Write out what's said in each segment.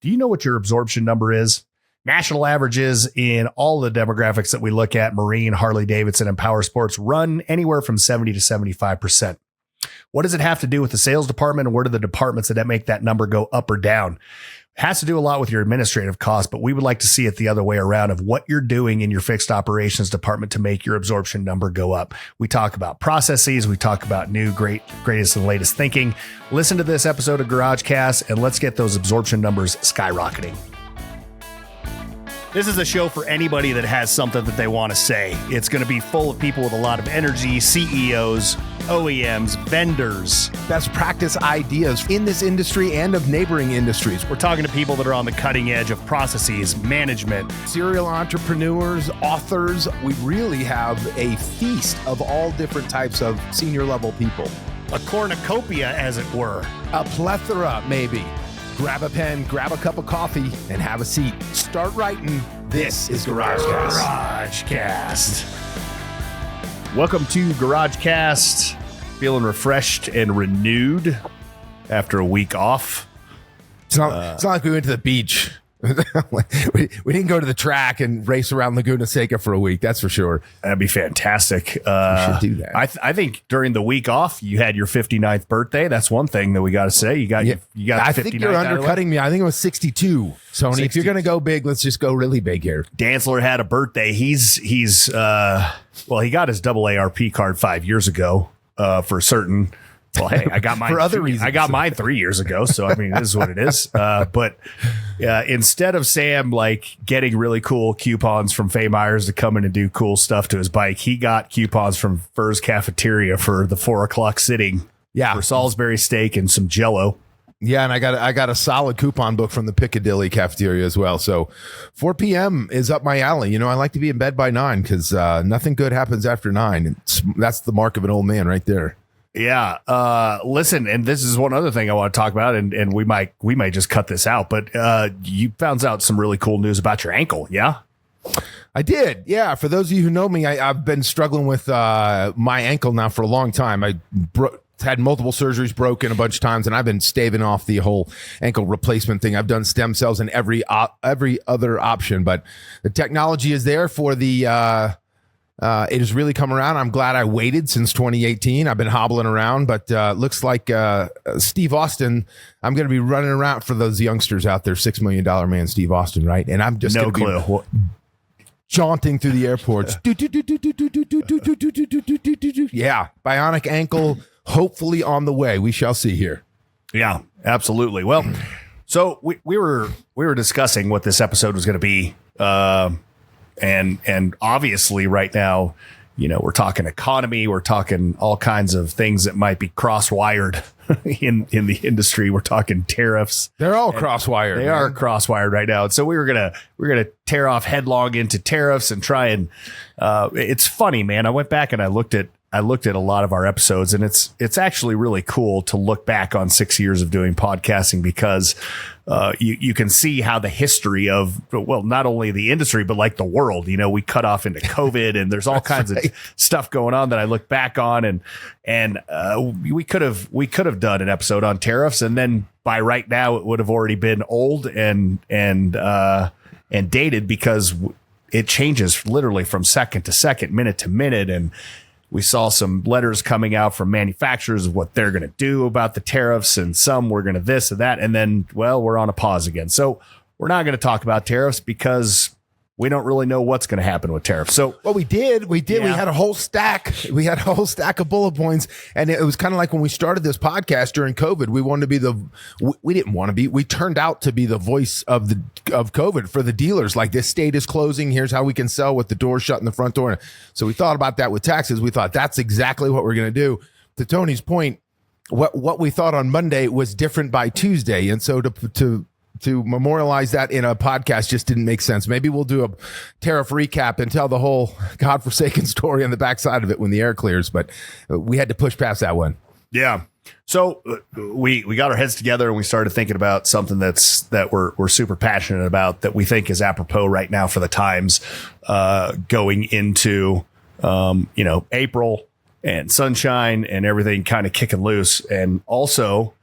Do you know what your absorption number is? National averages in all the demographics that we look at, Marine, Harley-Davidson, and power sports, run anywhere from 70 to 75%. What does it have to do with the sales department, and what are the departments that make that number go up or down? It has to do a lot with your administrative costs, but we would like to see it the other way around of what you're doing in your fixed operations department to make your absorption number go up. We talk about processes. We talk about new, greatest and latest thinking. Listen to this episode of GarageCast and let's get those absorption numbers skyrocketing. This is a show for anybody that has something that they want to say. It's going to be full of people with a lot of energy, CEOs, OEMs, vendors. Best practice ideas in this industry and of neighboring industries. We're talking to people that are on the cutting edge of processes, management. Serial entrepreneurs, authors. We really have a feast of all different types of senior level people. A cornucopia, as it were. A plethora, maybe. Grab a pen, grab a cup of coffee, and have a seat. Start writing. This is GarageCast. GarageCast. Welcome to GarageCast. Feeling refreshed and renewed after a week off. It's not like we went to the beach. we didn't go to the track and race around Laguna Seca for a week. That's for sure. That'd be fantastic. We should do that. I think during the week off, you had your 59th birthday. That's one thing that we got to say. You got. I think you're undercutting me. I think it was 62. Sony, 60. If you're going to go big, let's just go really big here. Dantzler had a birthday. He got his AARP card 5 years ago for certain. Well, hey, I got mine for other reasons. I got mine 3 years ago, so I mean, this is what it is. But instead of Sam like getting really cool coupons from Faye Myers to come in and do cool stuff to his bike, he got coupons from Fur's Cafeteria for the 4 o'clock sitting. Yeah, for Salisbury steak and some Jello. Yeah, and I got a solid coupon book from the Piccadilly Cafeteria as well. So 4 p.m. is up my alley. You know, I like to be in bed by 9 because nothing good happens after 9. That's the mark of an old man right there. Yeah. Listen, and this is one other thing I want to talk about, and we might just cut this out, but you found out some really cool news about your ankle. Yeah. I did. Yeah. For those of you who know me, I've been struggling with my ankle now for a long time. I had multiple surgeries, broken a bunch of times, and I've been staving off the whole ankle replacement thing. I've done stem cells and every other option, but the technology is there for the it has really come around. I'm glad I waited since 2018. I've been hobbling around, but looks like Steve Austin, I'm going to be running around for those youngsters out there, $6 million man Steve Austin, right? And I'm just no clue. Jaunting through the airports. Yeah, bionic ankle, hopefully on the way. We shall see here. Yeah, absolutely. Well, so we were discussing what this episode was going to be. And obviously right now, you know, we're talking economy, we're talking all kinds of things that might be cross-wired in the industry. We're talking tariffs. They're all cross-wired. They are cross-wired right now. And so we're gonna tear off headlong into tariffs and try and it's funny, man. I went back and I looked at a lot of our episodes, and it's actually really cool to look back on 6 years of doing podcasting because you can see how the history of, well, not only the industry, but like the world, you know, we cut off into COVID and there's all kinds of stuff going on that I look back on and we could have done an episode on tariffs. And then by right now it would have already been old and dated because it changes literally from second to second, minute to minute. And we saw some letters coming out from manufacturers of what they're going to do about the tariffs, and some we're going to this and that. And then, well, we're on a pause again. So we're not going to talk about tariffs because we don't really know what's going to happen with tariffs. So, well, we did. Yeah. We had a whole stack. We had a whole stack of bullet points. And it was kind of like when we started this podcast during COVID, we turned out to be the voice of COVID for the dealers. Like, this state is closing. Here's how we can sell with the door shut in the front door. So we thought about that with taxes. We thought that's exactly what we're going to do. To Tony's point, what we thought on Monday was different by Tuesday. And so to memorialize that in a podcast just didn't make sense. Maybe we'll do a tariff recap and tell the whole godforsaken story on the backside of it when the air clears, but we had to push past that one. Yeah. So we got our heads together and we started thinking about something that we're super passionate about, that we think is apropos right now for the times, going into, April and sunshine and everything kind of kicking loose. And also,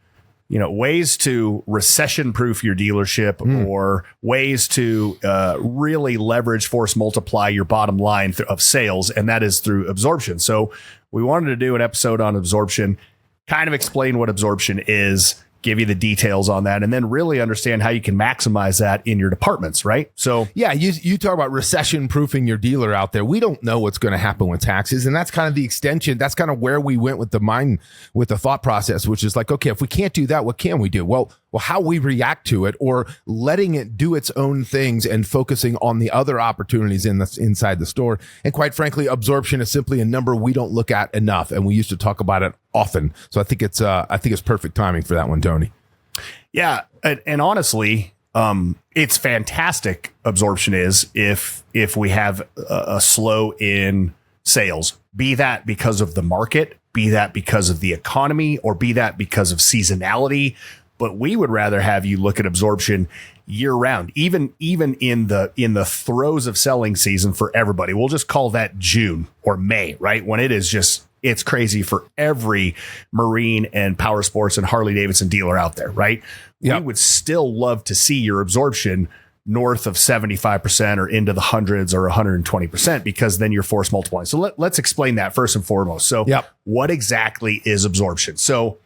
ways to recession-proof your dealership or ways to really leverage, force multiply your bottom line of sales, and that is through absorption. So we wanted to do an episode on absorption, kind of explain what absorption is, give you the details on that, and then really understand how you can maximize that in your departments, right? So yeah, you talk about recession-proofing your dealer out there. We don't know what's going to happen with taxes, and that's kind of the extension. That's kind of where we went with the thought process, which is like, okay, if we can't do that, what can we do? Well, how we react to it, or letting it do its own things and focusing on the other opportunities inside the store. And quite frankly, absorption is simply a number we don't look at enough, and we used to talk about it often. So I think it's perfect timing for that one, Tony. Yeah, and honestly, it's fantastic. Absorption is if we have a slow in sales, be that because of the market, be that because of the economy, or be that because of seasonality. But we would rather have you look at absorption year round, even in the throes of selling season for everybody. We'll just call that June or May, right? When it is just, it's crazy for every marine and power sports and Harley-Davidson dealer out there, right? Yep. We would still love to see your absorption north of 75% or into the hundreds or 120%, because then you're force multiplying. So let's explain that first and foremost. So What exactly is absorption? So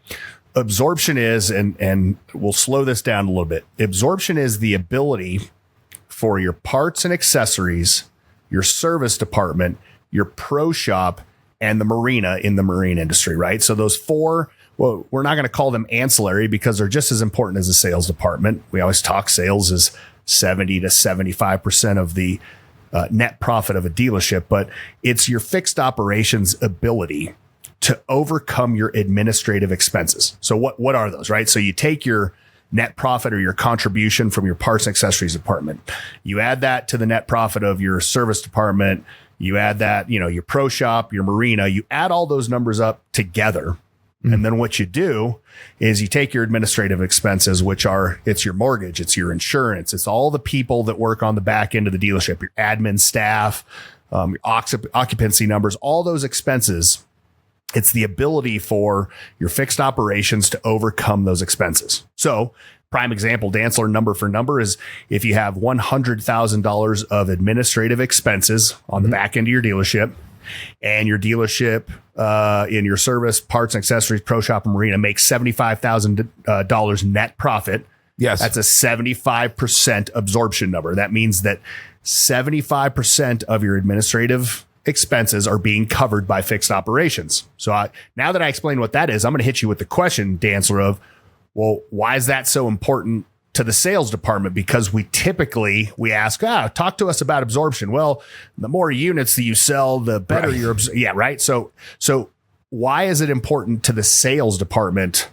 absorption is, and we'll slow this down a little bit. Absorption is the ability for your parts and accessories, your service department, your pro shop, and the marina in the marine industry, right? So those four, well, we're not going to call them ancillary because they're just as important as the sales department. We always talk sales is 70 to 75% of the net profit of a dealership, but it's your fixed operations ability to overcome your administrative expenses. So what are those, right? So you take your net profit or your contribution from your parts and accessories department, you add that to the net profit of your service department, you add that, your pro shop, your marina, you add all those numbers up together. And then what you do is you take your administrative expenses, it's your mortgage, it's your insurance, it's all the people that work on the back end of the dealership, your admin staff, your occupancy numbers, all those expenses. It's the ability for your fixed operations to overcome those expenses. So prime example, Dantzler number for number is if you have $100,000 of administrative expenses on the back end of your dealership, and your dealership in your service, parts and accessories, pro shop and marina makes $75,000 net profit. Yes. That's a 75% absorption number. That means that 75% of your administrative expenses are being covered by fixed operations. So now that I explained what that is, I'm going to hit you with the question, Dantzler, of, well, why is that so important to the sales department? Because we ask, talk to us about absorption. Well, the more units that you sell, the better your right. So why is it important to the sales department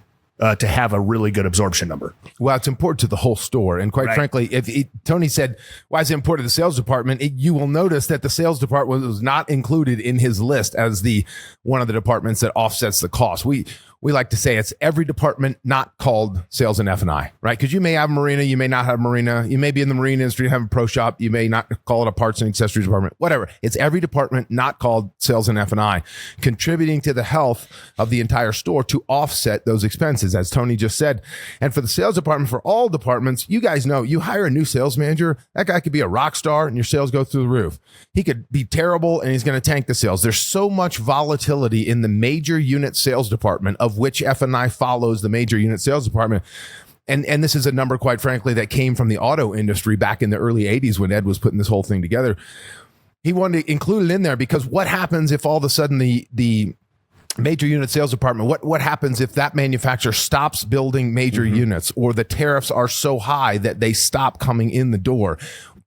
to have a really good absorption number? Well, it's important to the whole store. And quite frankly, Tony said, why is it important to the sales department? You will notice that the sales department was not included in his list as one of the departments that offsets the cost. We like to say it's every department not called sales and F&I, right? Because you may have a marina, you may not have a marina, you may be in the marine industry, have a pro shop, you may not call it a parts and accessories department, whatever. It's every department not called sales and F&I, contributing to the health of the entire store to offset those expenses, as Tony just said. And for the sales department, for all departments, you guys know, you hire a new sales manager, that guy could be a rock star and your sales go through the roof. He could be terrible and he's going to tank the sales. There's so much volatility in the major unit sales department, of which F&I follows the major unit sales department. And this is a number, quite frankly, that came from the auto industry back in the early 80s when Ed was putting this whole thing together. He wanted to include it in there because what happens if all of a sudden the major unit sales department, what happens if that manufacturer stops building major units, or the tariffs are so high that they stop coming in the door?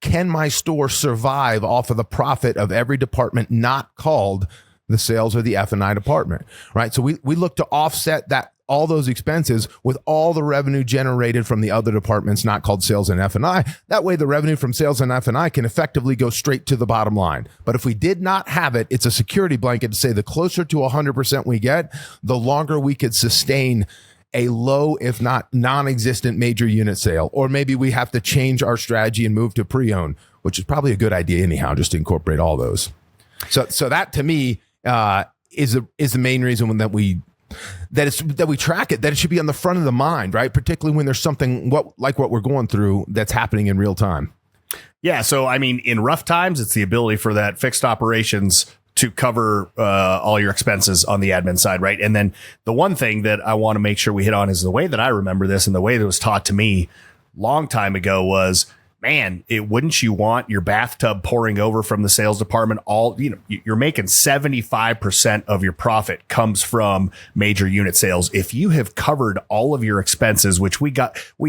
Can my store survive off of the profit of every department not called the sales or the F&I department, right? So we look to offset all those expenses with all the revenue generated from the other departments not called sales and F&I. That way the revenue from sales and F&I can effectively go straight to the bottom line. But if we did not have it, it's a security blanket to say the closer to 100% we get, the longer we could sustain a low, if not non-existent major unit sale. Or maybe we have to change our strategy and move to pre-owned, which is probably a good idea anyhow, just to incorporate all those. So that to me is the main reason that we that we track it, that it should be on the front of the mind, right? Particularly when there's something like what we're going through that's happening in real time. Yeah. So, I mean, in rough times, it's the ability for that fixed operations to cover all your expenses on the admin side, right? And then the one thing that I want to make sure we hit on is the way that I remember this and the way that it was taught to me long time ago was, man, wouldn't you want your bathtub pouring over from the sales department? You're making 75% of your profit comes from major unit sales. If you have covered all of your expenses, which we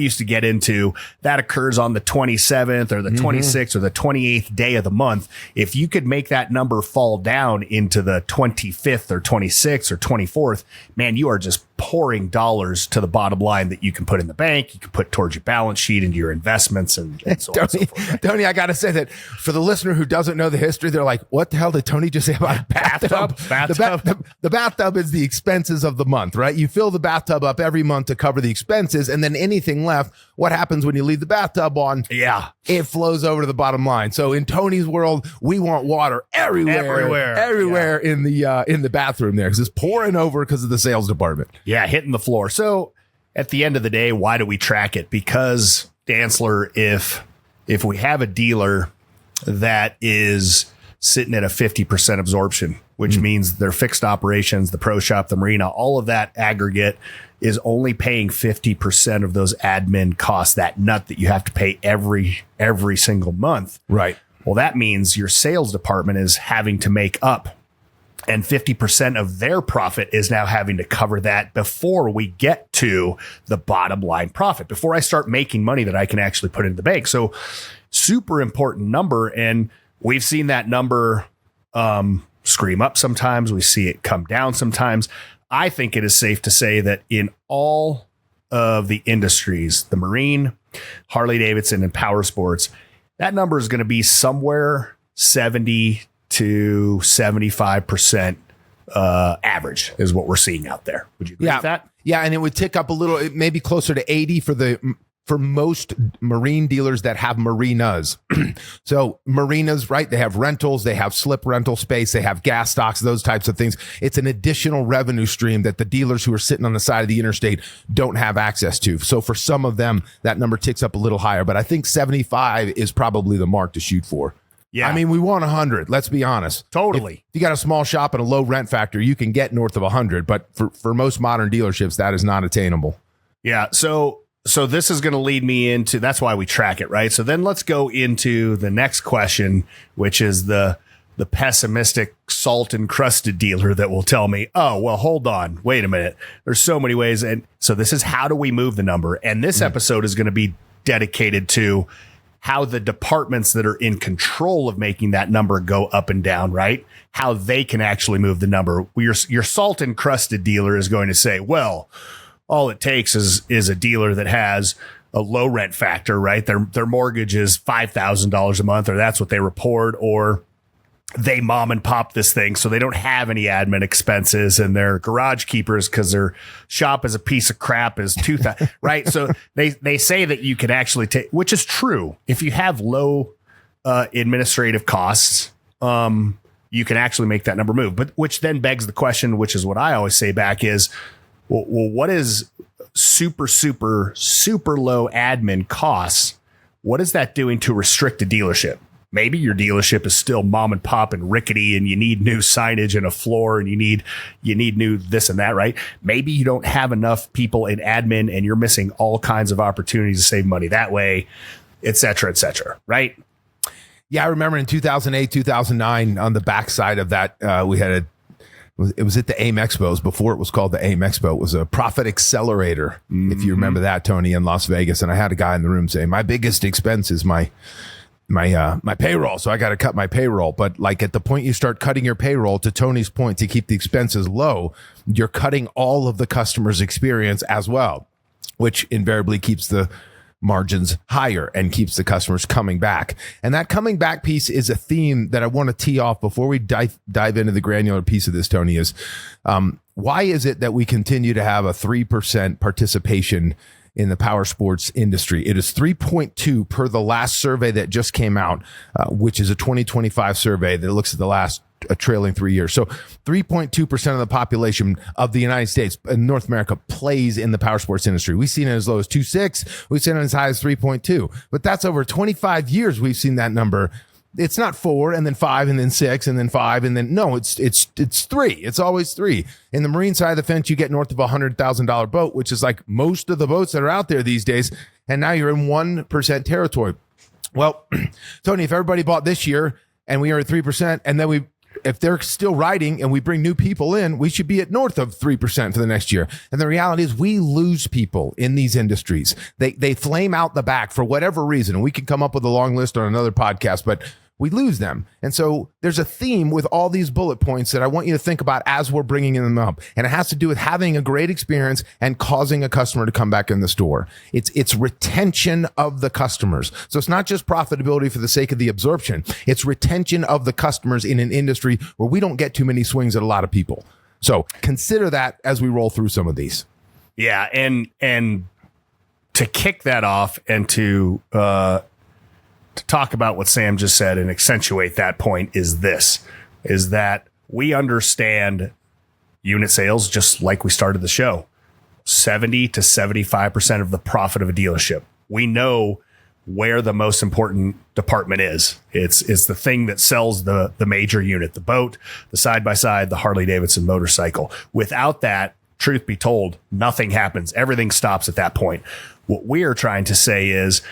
used to get into, that occurs on the 27th or the 26th or the 28th day of the month. If you could make that number fall down into the 25th or 26th or 24th, man, you are just pouring dollars to the bottom line that you can put in the bank, you can put towards your balance sheet and your investments and so on and so forth. Right? Tony, I got to say that for the listener who doesn't know the history, they're like, what the hell did Tony just say about bathtub? The bathtub is the expenses of the month, right? You fill the bathtub up every month to cover the expenses, and then anything left, what happens when you leave the bathtub on? Yeah. It flows over to the bottom line. So in Tony's world, we want water everywhere in the bathroom there because it's pouring over because of the sales department. Yeah, hitting the floor. So at the end of the day, why do we track it? Because, Dantzler, if we have a dealer that is sitting at a 50% absorption, which means their fixed operations, the pro shop, the marina, all of that aggregate is only paying 50% of those admin costs, that nut that you have to pay every single month. Right. Well, that means your sales department is having to make up, and 50% of their profit is now having to cover that before we get to the bottom line profit, before I start making money that I can actually put into the bank. So super important number. And we've seen that number scream up sometimes. We see it come down sometimes. I think it is safe to say that in all of the industries, the marine, Harley-Davidson, and power sports, that number is going to be somewhere 70 to 75% average is what we're seeing out there. Would you agree with that? Yeah, and it would tick up a little, maybe closer to 80 for most marine dealers that have marinas. So marinas, right? They have rentals, they have slip rental space, they have gas stocks, those types of things. It's an additional revenue stream that the dealers who are sitting on the side of the interstate don't have access to. So for some of them, that number ticks up a little higher, but I think 75 is probably the mark to shoot for. Yeah. I mean, we want 100. Let's be honest. Totally. If you got a small shop and a low rent factor, you can get north of 100. But for most modern dealerships, that is not attainable. Yeah. So this is going to lead me into, that's why we track it, right? So then let's go into the next question, which is the pessimistic salt encrusted dealer that will tell me, oh, well, hold on, wait a minute. There's so many ways. And so this is how do we move the number? And this episode is going to be dedicated to how the departments that are in control of making that number go up and down, right? How they can actually move the number. Your salt encrusted dealer is going to say, well, all it takes is a dealer that has a low rent factor, right? Their mortgage is $5,000 a month, or that's what they report, or they mom and pop this thing, so they don't have any admin expenses, and they're garage keepers because their shop is a piece of crap, is $2,000, right? So they say that you can actually take, which is true. If you have low administrative costs, you can actually make that number move. But which then begs the question, which is what I always say back is, well, what is super, super, super low admin costs? What is that doing to restrict a dealership? Maybe your dealership is still mom and pop and rickety, and you need new signage and a floor, and you need new this and that, right? Maybe you don't have enough people in admin, and you're missing all kinds of opportunities to save money that way, et cetera, right? Yeah, I remember in 2008, 2009, on the backside of that, we had it was at the AIM Expos. Before it was called the AIM Expo, it was a profit accelerator, if you remember that, Tony, in Las Vegas. And I had a guy in the room say, my biggest expense is my payroll, so I got to cut my payroll. But like at the point you start cutting your payroll, to Tony's point, to keep the expenses low, you're cutting all of the customer's experience as well, which invariably keeps the margins higher and keeps the customers coming back. And that coming back piece is a theme that I want to tee off before we dive into the granular piece of this, Tony, is why is it that we continue to have a 3% participation in the power sports industry? It is 3.2 per the last survey that just came out, which is a 2025 survey that looks at the last a trailing 3 years. So 3.2% of the population of the United States and North America plays in the power sports industry. We've seen it as low as 2.6. We've seen it as high as 3.2. But that's over 25 years we've seen that number. It's not 4 and then 5 and then 6 and then 5 and then no, it's 3. It's always 3. In the marine side of the fence, you get north of $100,000 boat, which is like most of the boats that are out there these days. And now you're in 1% territory. Well, Tony, if everybody bought this year and we are at 3%, and then if they're still riding and we bring new people in, we should be at north of 3% for the next year. And the reality is we lose people in these industries. They flame out the back for whatever reason. And we can come up with a long list on another podcast, but we lose them. And so there's a theme with all these bullet points that I want you to think about as we're bringing them up. And it has to do with having a great experience and causing a customer to come back in the store. It's retention of the customers. So it's not just profitability for the sake of the absorption. It's retention of the customers in an industry where we don't get too many swings at a lot of people. So consider that as we roll through some of these. Yeah. And to kick that off and to talk about what Sam just said and accentuate that point is that we understand unit sales, just like we started the show, 70 to 75% of the profit of a dealership. We know where the most important department is. It's the thing that sells the major unit, the boat, the side-by-side, the Harley-Davidson motorcycle. Without that, truth be told, nothing happens. Everything stops at that point. What we are trying to say is,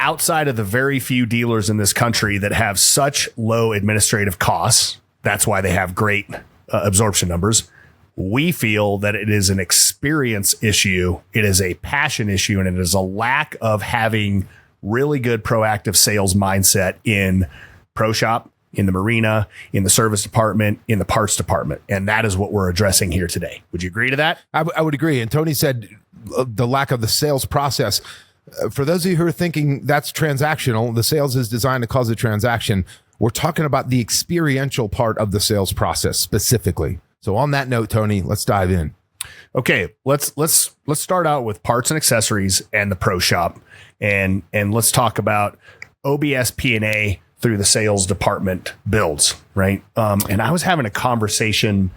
outside of the very few dealers in this country that have such low administrative costs, that's why they have great absorption numbers. We feel that it is an experience issue. It is a passion issue, and it is a lack of having really good proactive sales mindset in pro shop, in the marina, in the service department, in the parts department. And that is what we're addressing here today. Would you agree to that? I would agree. And Tony said the lack of the sales process. For those of you who are thinking that's transactional, the sales is designed to cause a transaction. We're talking about the experiential part of the sales process specifically. So on that note, Tony, let's dive in. Okay, let's start out with parts and accessories and the pro shop, and let's talk about OBS P&A through the sales department builds, right? And I was having a conversation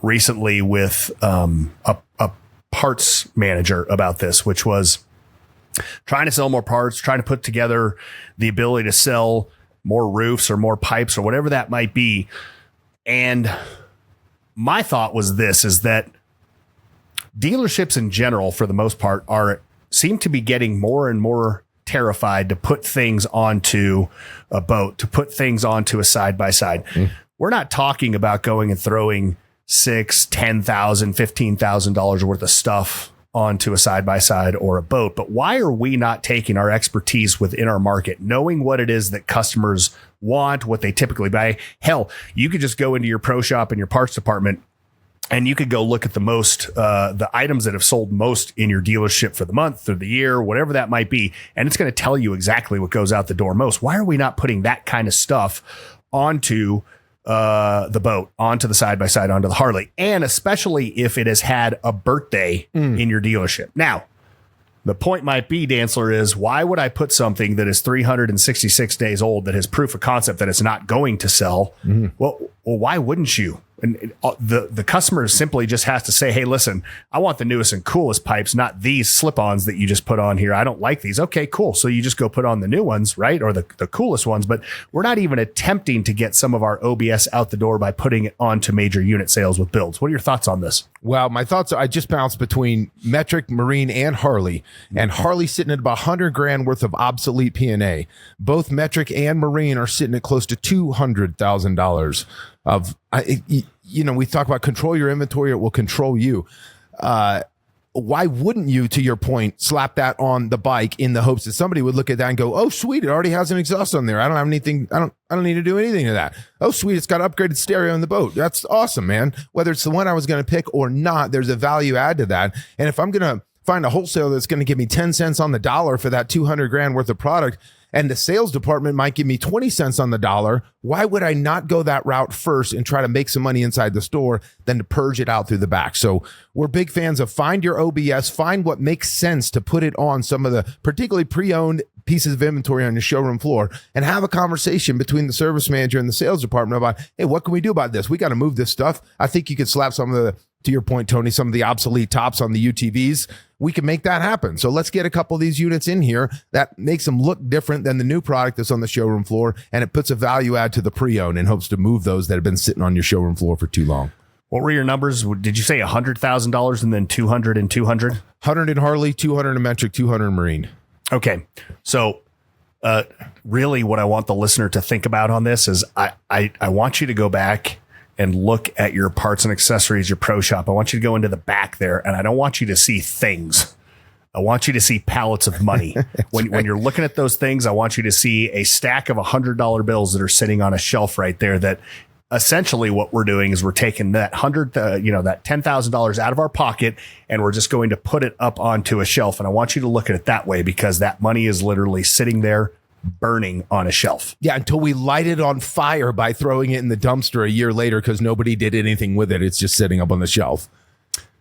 recently with a parts manager about this, which was trying to sell more parts, trying to put together the ability to sell more roofs or more pipes or whatever that might be. And my thought was is that dealerships in general, for the most part, seem to be getting more and more terrified to put things onto a boat, to put things onto a side-by-side. We're not talking about going and throwing $6,000, $10,000, $15,000 worth of stuff onto a side-by-side or a boat. But why are we not taking our expertise within our market, knowing what it is that customers want, what they typically buy? Hell, you could just go into your pro shop and your parts department, and you could go look at the items that have sold most in your dealership for the month or the year, whatever that might be. And it's going to tell you exactly what goes out the door most. Why are we not putting that kind of stuff onto the boat, onto the side-by-side, onto the Harley, and especially if it has had a birthday in your dealership? Now, the point might be, Dantzler, is why would I put something that is 366 days old that has proof of concept that it's not going to sell? Well, why wouldn't you? And the customer simply just has to say, hey, listen, I want the newest and coolest pipes, not these slip-ons that you just put on here. I don't like these. Okay, cool. So you just go put on the new ones, right? Or the coolest ones. But we're not even attempting to get some of our OBS out the door by putting it onto major unit sales with builds. What are your thoughts on this? Well, my thoughts are I just bounced between Metric, Marine, and Harley. And Harley's sitting at about $100,000 worth of obsolete P&A. Both Metric and Marine are sitting at close to $200,000 of, we talk about control your inventory, it will control you. Why wouldn't you, to your point, slap that on the bike in the hopes that somebody would look at that and go, oh, sweet, it already has an exhaust on there. I don't have anything. I don't need to do anything to that. Oh, sweet, it's got upgraded stereo in the boat. That's awesome, man. Whether it's the one I was going to pick or not, there's a value add to that. And if I'm going to find a wholesaler that's going to give me 10 cents on the dollar for that $200,000 worth of product, and the sales department might give me 20 cents on the dollar. Why would I not go that route first and try to make some money inside the store than to purge it out through the back? So we're big fans of find your OBS, find what makes sense to put it on some of the particularly pre-owned pieces of inventory on your showroom floor, and have a conversation between the service manager and the sales department about, hey, what can we do about this? We got to move this stuff. I think you could slap some of the, to your point, Tony, some of the obsolete tops on the UTVs. We can make that happen. So let's get a couple of these units in here that makes them look different than the new product that's on the showroom floor, and it puts a value add to the pre-owned in hopes to move those that have been sitting on your showroom floor for too long. What were your numbers? Did you say $100,000 and then 200 and 200? 100 in Harley, 200 in metric, 200 in marine. Okay. So really what I want the listener to think about on this is I want you to go back and look at your parts and accessories, your pro shop. I want you to go into the back there, and I don't want you to see things. I want you to see pallets of money. When you're looking at those things, I want you to see a stack of $100 bills that are sitting on a shelf right there. That essentially what we're doing is we're taking that that $10,000 out of our pocket, and we're just going to put it up onto a shelf. And I want you to look at it that way, because that money is literally sitting there burning on a shelf. Yeah, until we light it on fire by throwing it in the dumpster a year later because nobody did anything with it. It's just sitting up on the shelf.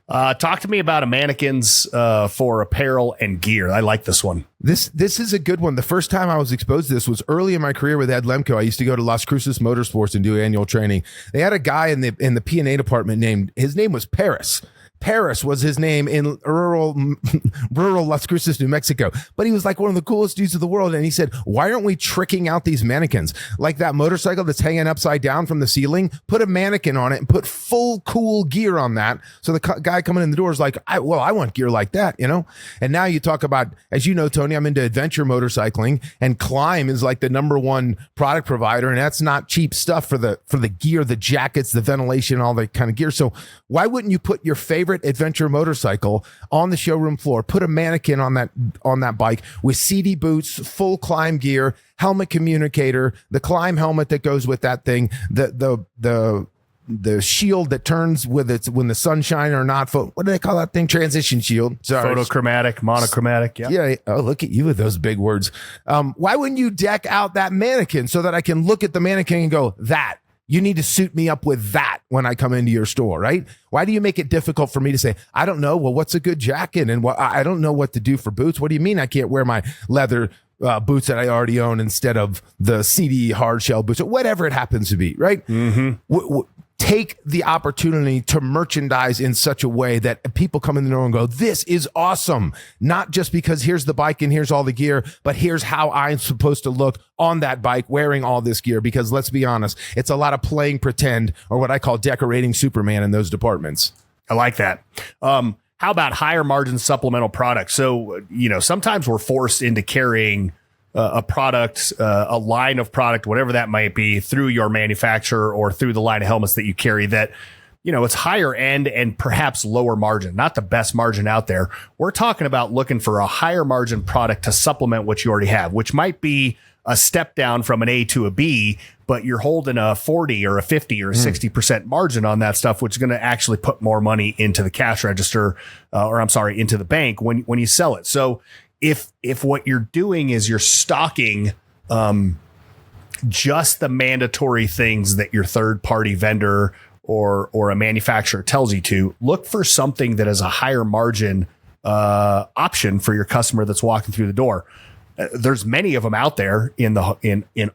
Talk to me about a Mannequins for apparel and gear. I like this one. This is a good one. The first time I was exposed to this was early in my career with Ed Lemko. I used to go to Las Cruces Motorsports and do annual training. They had a guy in the P&A department his name was Paris. Paris was his name in rural Las Cruces, New Mexico. But he was like one of the coolest dudes of the world. And he said, why aren't we tricking out these mannequins? Like that motorcycle that's hanging upside down from the ceiling, put a mannequin on it and put full cool gear on that. So the guy coming in the door is like, I want gear like that, you know? And now you talk about, as you know, Tony, I'm into adventure motorcycling, and Climb is like the #1 product provider. And that's not cheap stuff for the gear, the jackets, the ventilation, all that kind of gear. So why wouldn't you put your favorite adventure motorcycle on the showroom floor, put a mannequin on that bike with CD boots, full Climb gear, helmet communicator, the Climb helmet that goes with that thing, the shield that turns with it when the sun shines or not. What do they call that thing? Transition shield. Sorry. Photochromatic, monochromatic. Yeah. Oh, look at you with those big words. Why wouldn't you deck out that mannequin so that I can look at the mannequin and go, that you need to suit me up with that when I come into your store, right? Why do you make it difficult for me to say, I don't know, well, what's a good jacket? And I don't know what to do for boots. What do you mean I can't wear my leather boots that I already own instead of the CD hard shell boots, or whatever it happens to be, right? Mm-hmm. Take the opportunity to merchandise in such a way that people come in the door and go, this is awesome. Not just because here's the bike and here's all the gear, but here's how I'm supposed to look on that bike wearing all this gear. Because let's be honest, it's a lot of playing pretend, or what I call decorating Superman in those departments. I like that. How about higher margin supplemental products? So, sometimes we're forced into carrying a product, a line of product, whatever that might be, through your manufacturer or through the line of helmets that you carry that, it's higher end and perhaps lower margin, not the best margin out there. We're talking about looking for a higher margin product to supplement what you already have, which might be a step down from an A to a B, but you're holding a 40 or a 50 or a 60% margin on that stuff, which is going to actually put more money into the cash register, into the bank when you sell it. So if what you're doing is you're stocking just the mandatory things that your third party vendor or a manufacturer tells you to, look for something that is a higher margin option for your customer that's walking through the door. There's many of them out there in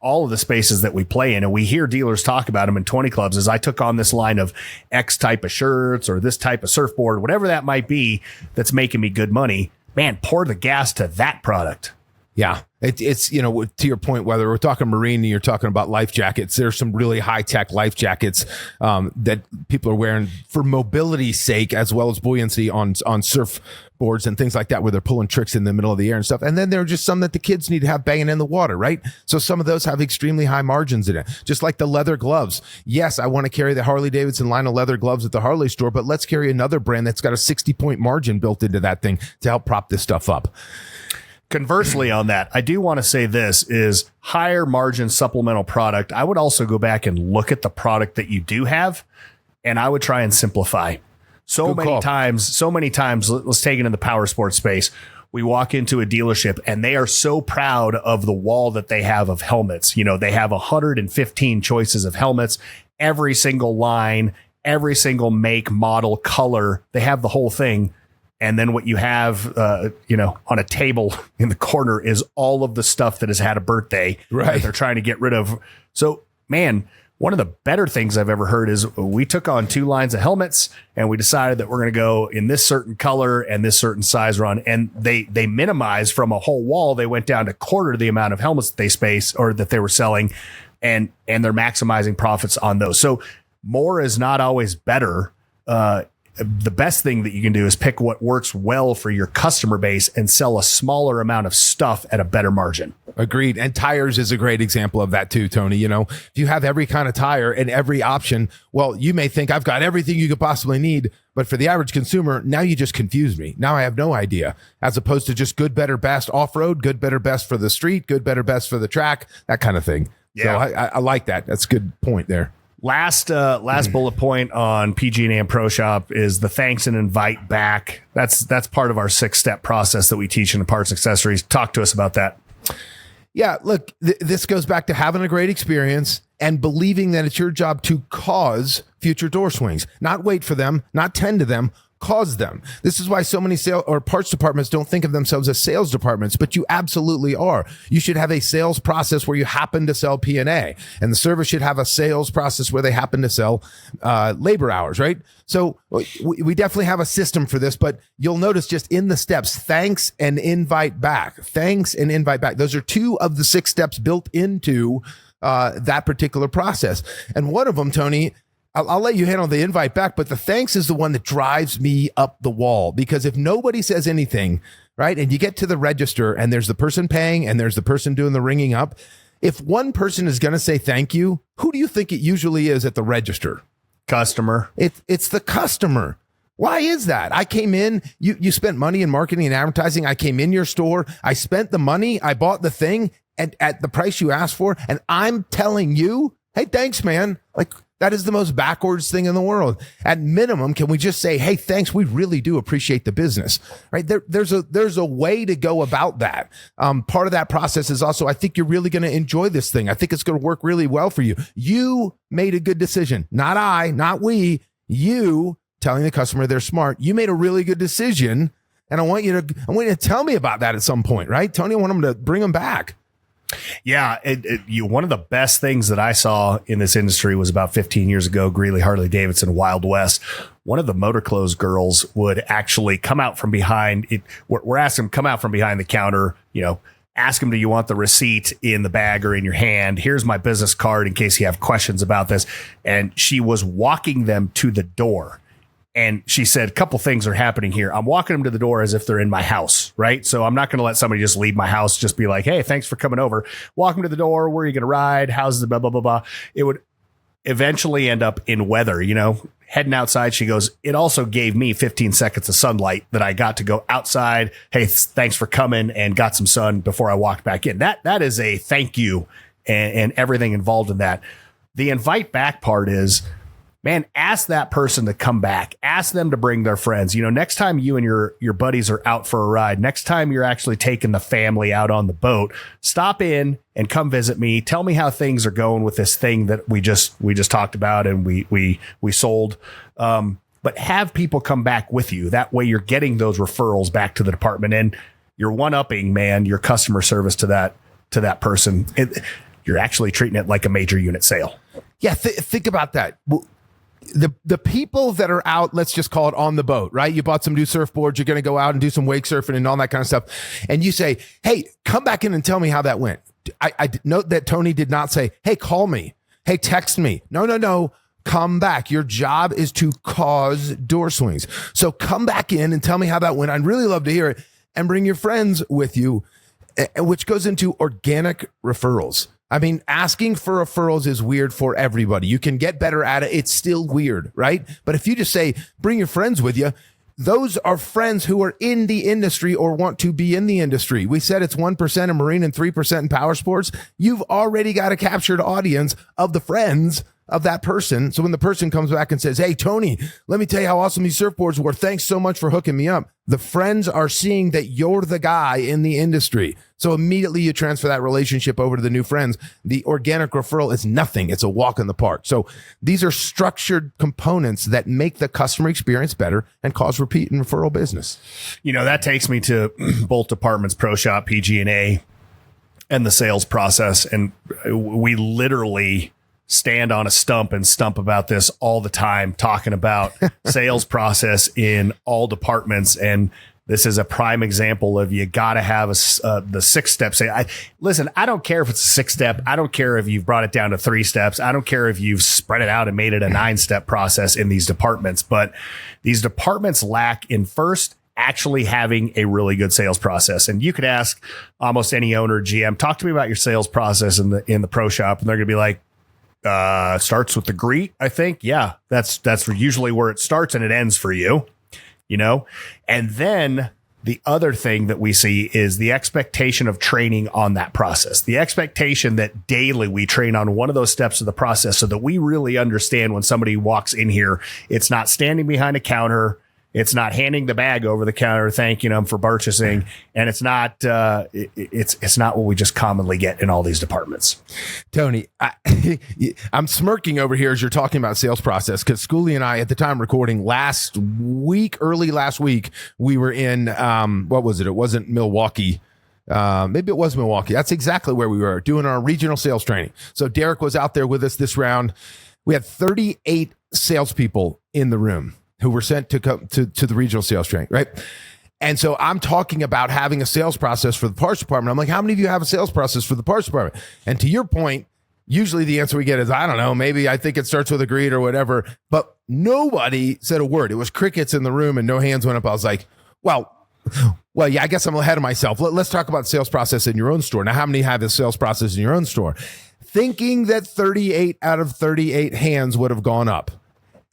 all of the spaces that we play in, and we hear dealers talk about them in 20 clubs. As I took on this line of X type of shirts or this type of surfboard, whatever that might be, that's making me good money. Man, pour the gas to that product. Yeah. It's, to your point, whether we're talking marine and you're talking about life jackets, there's some really high tech life jackets that people are wearing for mobility's sake, as well as buoyancy on surfboards and things like that, where they're pulling tricks in the middle of the air and stuff. And then there are just some that the kids need to have banging in the water, right? So some of those have extremely high margins in it, just like the leather gloves. Yes, I want to carry the Harley-Davidson line of leather gloves at the Harley store, but let's carry another brand that's got a 60-point margin built into that thing to help prop this stuff up. Conversely on that, I do want to say this is higher margin supplemental product. I would also go back and look at the product that you do have, and I would try and simplify. So many times, let's take it in the power sports space. we walk into a dealership and they are so proud of the wall that they have of helmets. You know, they have 115 choices of helmets, every single line, every single make, model, color. They have the whole thing. And then what you have, on a table in the corner is all of the stuff that has had a birthday that they're trying to get rid of. So, man, one of the better things I've ever heard is we took on 2 lines of helmets and we decided that we're going to go in this certain color and this certain size run. And they minimized from a whole wall. They went down to quarter the amount of helmets that they were selling, and they're maximizing profits on those. So more is not always better. The best thing that you can do is pick what works well for your customer base and sell a smaller amount of stuff at a better margin. Agreed. And tires is a great example of that too, Tony. You know, if you have every kind of tire and every option, well, you may think I've got everything you could possibly need, but for the average consumer, now you just confuse me. Now I have no idea, as opposed to just good, better, best off-road, good, better, best for the street, good, better, best for the track, that kind of thing. Yeah. So I like that. That's a good point there. Last bullet point on PG&A and Pro Shop is the thanks and invite back. That's part of our 6-step process that we teach in the parts and accessories. Talk to us about that. Yeah, look, this goes back to having a great experience and believing that it's your job to cause future door swings, not wait for them, not tend to them, cause them. This is why so many sales or parts departments don't think of themselves as sales departments, but you absolutely are. You should have a sales process where you happen to sell P&A, and the service should have a sales process where they happen to sell labor hours, right? So we definitely have a system for this, but you'll notice just in the steps, thanks and invite back. Thanks and invite back. Those are 2 of the 6 steps built into that particular process. And one of them, Tony, I'll let you handle the invite back, but the thanks is the one that drives me up the wall, because if nobody says anything, right, and you get to the register and there's the person paying and there's the person doing the ringing up, if one person is going to say thank you, who do you think it usually is at the register? Customer. It's the customer. Why is that? I came in, you spent money in marketing and advertising. I came in your store. I spent the money. I bought the thing at the price you asked for. And I'm telling you, hey, thanks, man. Like, that is the most backwards thing in the world. At minimum, can we just say, hey, thanks, we really do appreciate the business, right? There's a way to go about that. Part of that process is also, I think you're really going to enjoy this thing. I think it's going to work really well for you. You made a good decision. Not I, not we, you telling the customer they're smart. You made a really good decision. And I want you to tell me about that at some point, right? Tony, I want them to bring them back. Yeah, one of the best things that I saw in this industry was about 15 years ago, Greeley Harley-Davidson, Wild West. One of the motor clothes girls would actually come out from behind it. We're asking them come out from behind the counter, ask them, do you want the receipt in the bag or in your hand? Here's my business card in case you have questions about this. And she was walking them to the door. And she said, a couple things are happening here. I'm walking them to the door as if they're in my house, right? So I'm not going to let somebody just leave my house, just be like, hey, thanks for coming over. Walk them to the door. Where are you going to ride? How's the blah, blah, blah, blah. It would eventually end up in weather, heading outside. She goes, it also gave me 15 seconds of sunlight that I got to go outside. Hey, thanks for coming, and got some sun before I walked back in. That is a thank you and everything involved in that. The invite back part is, man, ask that person to come back. Ask them to bring their friends. Next time you and your buddies are out for a ride, next time you're actually taking the family out on the boat, stop in and come visit me. Tell me how things are going with this thing that we just talked about and we sold. But have people come back with you. That way you're getting those referrals back to the department, and you're one-upping, man, your customer service to that person. You're actually treating it like a major unit sale. Yeah, think about that. The people that are out, let's just call it on the boat, right? You bought some new surfboards. You're going to go out and do some wake surfing and all that kind of stuff. And you say, hey, come back in and tell me how that went. I note that Tony did not say, hey, call me. Hey, text me. No. Come back. Your job is to cause door swings. So come back in and tell me how that went. I'd really love to hear it, and bring your friends with you, which goes into organic referrals. I mean, asking for referrals is weird for everybody. You can get better at it. It's still weird, right? But if you just say, bring your friends with you, those are friends who are in the industry or want to be in the industry. We said it's 1% in marine and 3% in power sports. You've already got a captured audience of the friends of that person. So when the person comes back and says, hey, Tony, let me tell you how awesome these surfboards were. Thanks so much for hooking me up. The friends are seeing that you're the guy in the industry. So immediately you transfer that relationship over to the new friends. The organic referral is nothing. It's a walk in the park. So these are structured components that make the customer experience better and cause repeat and referral business. You know, that takes me to both departments, Pro Shop, PG&A, and the sales process. And we literally stand on a stump and stump about this all the time, talking about sales process in all departments. And this is a prime example of you got to have the 6 steps. Listen, I don't care if it's a 6-step. I don't care if you've brought it down to 3 steps. I don't care if you've spread it out and made it a 9-step process in these departments. But these departments lack in first, actually having a really good sales process. And you could ask almost any owner or GM, talk to me about your sales process in the pro shop. And they're going to be like, starts with the greet, I think. Yeah, that's usually where it starts and it ends for you, you know? And then the other thing that we see is the expectation of training on that process, the expectation that daily we train on one of those steps of the process so that we really understand when somebody walks in here, it's not standing behind a counter. It's not handing the bag over the counter, thanking them for purchasing, and it's not it's not what we just commonly get in all these departments. Tony, I'm smirking over here as you're talking about sales process because Schooley and I, at the time recording early last week, we were in what was it? It wasn't Milwaukee. Maybe it was Milwaukee. That's exactly where we were doing our regional sales training. So Derek was out there with us this round. We had 38 salespeople in the room who were sent to come to the regional sales training, right? And so I'm talking about having a sales process for the parts department. I'm like, how many of you have a sales process for the parts department? And to your point, usually the answer we get is, I don't know, maybe I think it starts with a greet or whatever. But nobody said a word. It was crickets in the room and no hands went up. I was like, well, yeah, I guess I'm ahead of myself. Let's talk about sales process in your own store. Now, how many have a sales process in your own store? Thinking that 38 out of 38 hands would have gone up.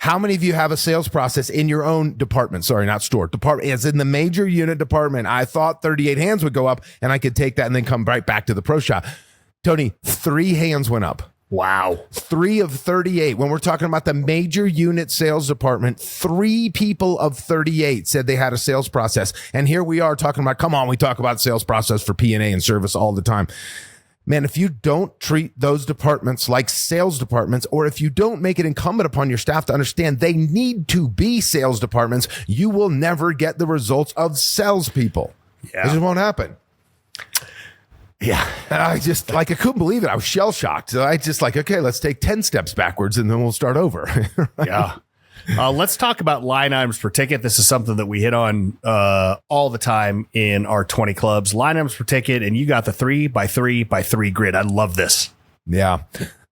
How many of you have a sales process in your own department? Sorry, not store. Department. It's in the major unit department. I thought 38 hands would go up and I could take that and then come right back to the pro shop. Tony, 3 hands went up. Wow. 3 of 38. When we're talking about the major unit sales department, 3 people of 38 said they had a sales process. And here we are talking about, come on, we talk about sales process for P&A and service all the time. Man, if you don't treat those departments like sales departments, or if you don't make it incumbent upon your staff to understand they need to be sales departments, you will never get the results of salespeople. Yeah. It just won't happen. Yeah. I couldn't believe it. I was shell shocked. So I just okay, let's take 10 steps backwards and then we'll start over. Right? Yeah. Let's talk about line items per ticket. This is something that we hit on all the time in our 20 clubs. Line items per ticket, and you got the 3x3x3 grid. I love this. Yeah.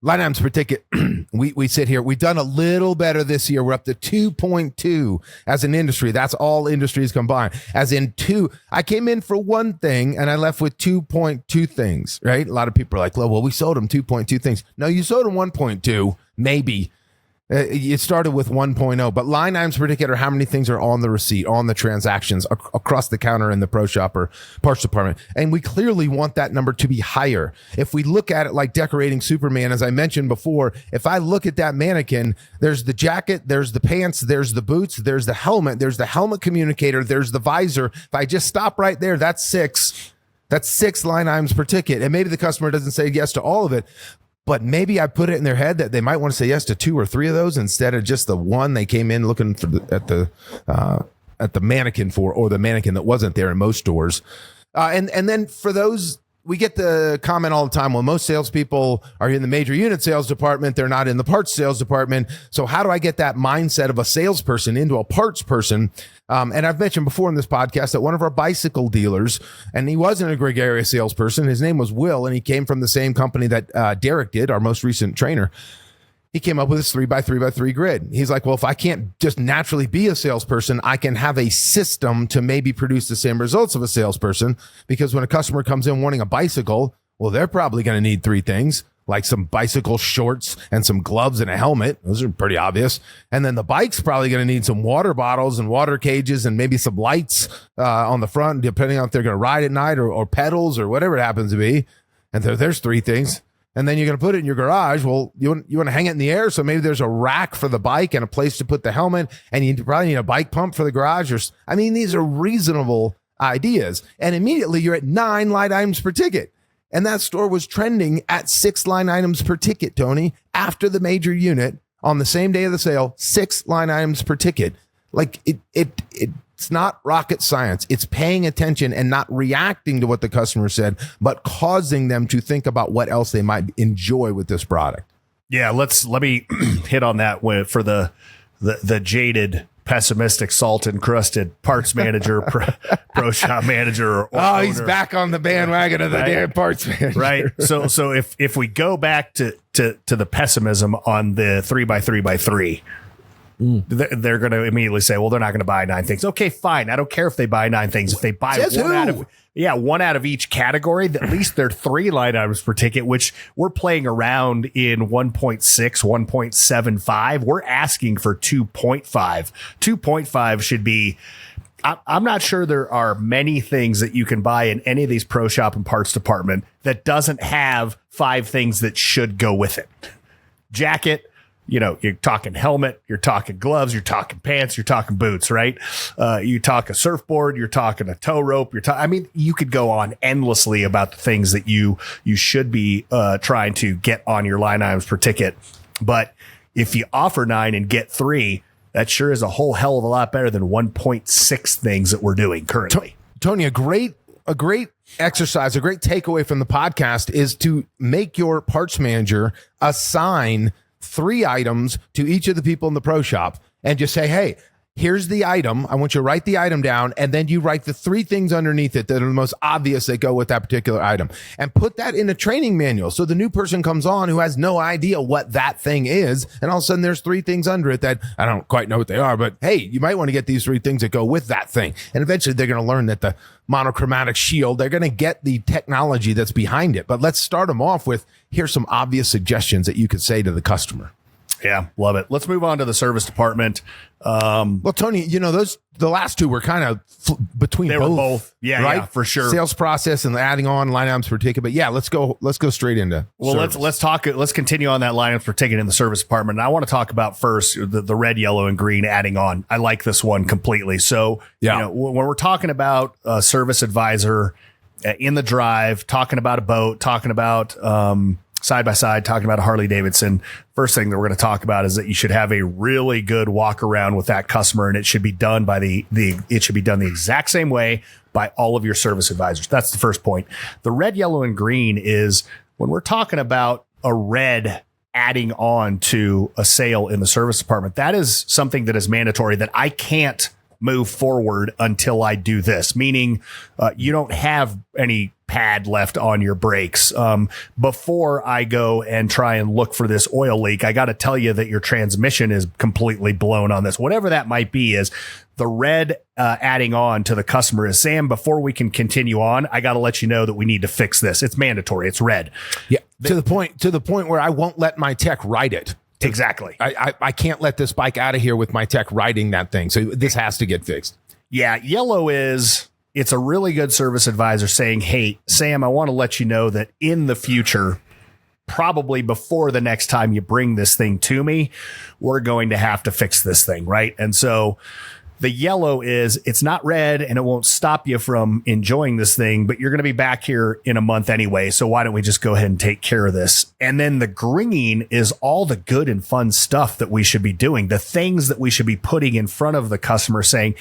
Line items per ticket. We sit here. We've done a little better this year. We're up to 2.2 as an industry. That's all industries combined. As in 2. I came in for one thing and I left with 2.2 things, right? A lot of people are like, well, we sold them 2.2 things. No, you sold them 1.2, maybe. It started with 1.0, but line items per ticket are how many things are on the receipt, on the transactions across the counter in the pro shop or parts department. And we clearly want that number to be higher. If we look at it like decorating Superman, as I mentioned before, if I look at that mannequin, there's the jacket, there's the pants, there's the boots, there's the helmet communicator, there's the visor. If I just stop right there, that's 6. That's 6 line items per ticket. And maybe the customer doesn't say yes to all of it, but maybe I put it in their head that they might want to say yes to 2 or 3 of those instead of just the one they came in looking for at the mannequin for, or the mannequin that wasn't there in most stores. And then for those, we get the comment all the time, well, most salespeople are in the major unit sales department. They're not in the parts sales department. So how do I get that mindset of a salesperson into a parts person? And I've mentioned before in this podcast that one of our bicycle dealers, and he wasn't a gregarious salesperson. His name was Will, and he came from the same company that Derek did, our most recent trainer. He came up with this 3x3x3 grid. He's like, well, if I can't just naturally be a salesperson, I can have a system to maybe produce the same results of a salesperson. Because when a customer comes in wanting a bicycle, well, they're probably going to need 3 things, like some bicycle shorts and some gloves and a helmet. Those are pretty obvious. And then the bike's probably going to need some water bottles and water cages and maybe some lights on the front, depending on if they're going to ride at night or pedals or whatever it happens to be. And there's 3 things. and then you're going to put it in your garage. Well, you want to hang it in the air, so maybe there's a rack for the bike and a place to put the helmet, and you probably need a bike pump for the garage. These are reasonable ideas. And immediately you're at 9 line items per ticket. And that store was trending at 6 line items per ticket, Tony, after the major unit on the same day of the sale, 6 line items per ticket. Like it's not rocket science. It's paying attention and not reacting to what the customer said, but causing them to think about what else they might enjoy with this product. Yeah, let me hit on that for the jaded, pessimistic, salt encrusted parts manager, pro shop manager. Or owner. He's back on the bandwagon of the damn parts manager. Right. So if we go back to the pessimism on the 3x3x3. They're going to immediately say, well, they're not going to buy 9 things. Okay, fine. I don't care if they buy 9 things. If they buy one out of each category, at least they're 3 line items per ticket, which we're playing around in 1.6, 1.75. We're asking for 2.5. 2.5 should be, I'm not sure there are many things that you can buy in any of these pro shop and parts department that doesn't have 5 things that should go with it. Jacket. You're talking helmet, you're talking gloves, you're talking pants, you're talking boots, right? You talk a surfboard, you're talking a tow rope, you could go on endlessly about the things that you should be trying to get on your line items per ticket. But if you offer 9 and get 3, that sure is a whole hell of a lot better than 1.6 things that we're doing currently. Tony, a great exercise, a great takeaway from the podcast is to make your parts manager assign 3 items to each of the people in the pro shop and just say, hey, here's the item. I want you to write the item down, and then you write the 3 things underneath it that are the most obvious that go with that particular item, and put that in a training manual. So the new person comes on who has no idea what that thing is, and all of a sudden there's 3 things under it that I don't quite know what they are, but hey, you might want to get these 3 things that go with that thing. And eventually they're going to learn that the monochromatic shield, they're going to get the technology that's behind it. But let's start them off with, here's some obvious suggestions that you could say to the customer. Yeah, love it. Let's move on to the service department. Well, Tony, the last 2 were kind of between they both. Were both. Yeah, right? Yeah, for sure. Sales process and adding on line items per ticket. But yeah, let's go straight into. Well, service. let's continue on that line items per ticket in the service department. And I want to talk about first the red, yellow, and green adding on. I like this one completely. So when we're talking about a service advisor in the drive, talking about a boat, talking about side by side, talking about a Harley-Davidson, first thing that we're going to talk about is that you should have a really good walk around with that customer, and it should be done by it should be done the exact same way by all of your service advisors. That's the first point. The red, yellow, and green is when we're talking about a red adding on to a sale in the service department. That is something that is mandatory that I can't move forward until I do this, meaning you don't have any pad left on your brakes. Before I go and try and look for this oil leak, I got to tell you that your transmission is completely blown on this. Whatever that might be is the red adding on to the customer is, Sam, before we can continue on, I got to let you know that we need to fix this. It's mandatory. It's red. Yeah. To the point where I won't let my tech write it. Exactly. I can't let this bike out of here with my tech writing that thing. So this has to get fixed. Yeah. Yellow is, it's a really good service advisor saying, hey, Sam, I want to let you know that in the future, probably before the next time you bring this thing to me, we're going to have to fix this thing. Right. And so the yellow is, it's not red and it won't stop you from enjoying this thing, but you're going to be back here in a month anyway. So why don't we just go ahead and take care of this? And then the green is all the good and fun stuff that we should be doing, the things that we should be putting in front of the customer saying,